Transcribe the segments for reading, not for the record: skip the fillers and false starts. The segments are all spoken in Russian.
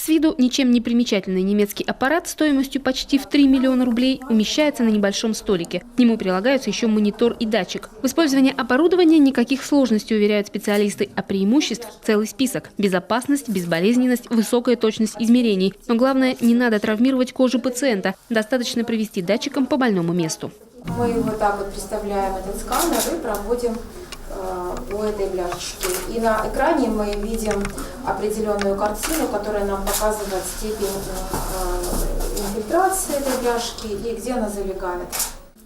С виду ничем не примечательный немецкий аппарат стоимостью почти в 3 миллиона рублей умещается на небольшом столике. К нему прилагаются еще монитор и датчик. В использовании оборудования никаких сложностей, уверяют специалисты, а преимуществ целый список. Безопасность, безболезненность, высокая точность измерений. Но главное, не надо травмировать кожу пациента. Достаточно провести датчиком по больному месту. Мы вот так вот представляем этот сканер и проводим по этой бляшечке. И на экране мы видим определенную картину, которая нам показывает степень инфильтрации этой бляшки и где она залегает.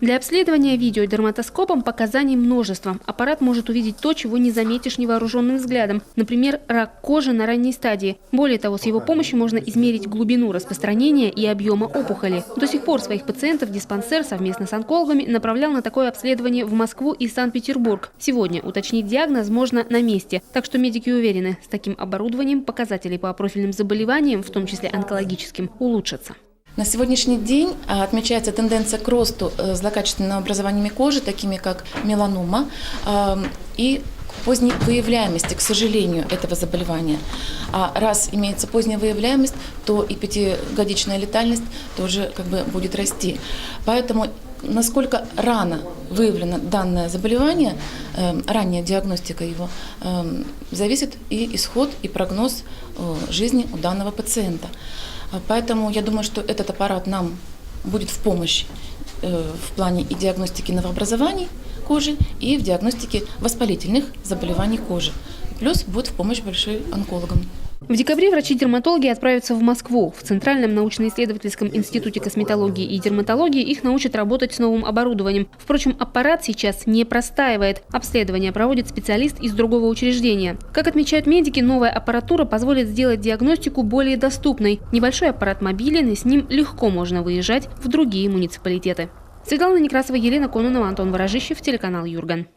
Для обследования видеодерматоскопом показаний множество. Аппарат может увидеть то, чего не заметишь невооруженным взглядом. Например, рак кожи на ранней стадии. Более того, с его помощью можно измерить глубину распространения и объема опухоли. До сих пор своих пациентов диспансер совместно с онкологами направлял на такое обследование в Москву и Санкт-Петербург. Сегодня уточнить диагноз можно на месте. Так что медики уверены, с таким оборудованием показатели по профильным заболеваниям, в том числе онкологическим, улучшатся. На сегодняшний день отмечается тенденция к росту злокачественными образованиями кожи, такими как меланома, и поздней выявляемости, к сожалению, этого заболевания. А раз имеется поздняя выявляемость, то и 5-годичная летальность тоже будет расти. Поэтому насколько рано выявлено данное заболевание, ранняя диагностика его, зависит и исход, и прогноз жизни у данного пациента. Поэтому я думаю, что этот аппарат нам будет в помощь в плане и диагностики новообразований кожи, и в диагностике воспалительных заболеваний кожи. Плюс будет в помощь большой онкологам. В декабре врачи-дерматологи отправятся в Москву. В Центральном научно-исследовательском институте косметологии и дерматологии их научат работать с новым оборудованием. Впрочем, аппарат сейчас не простаивает. Обследование проводит специалист из другого учреждения. Как отмечают медики, новая аппаратура позволит сделать диагностику более доступной. Небольшой аппарат мобилен, и с ним легко можно выезжать в другие муниципалитеты. Светлана Некрасова, Елена Кононова, Антон Ворожищев, телеканал Юрган.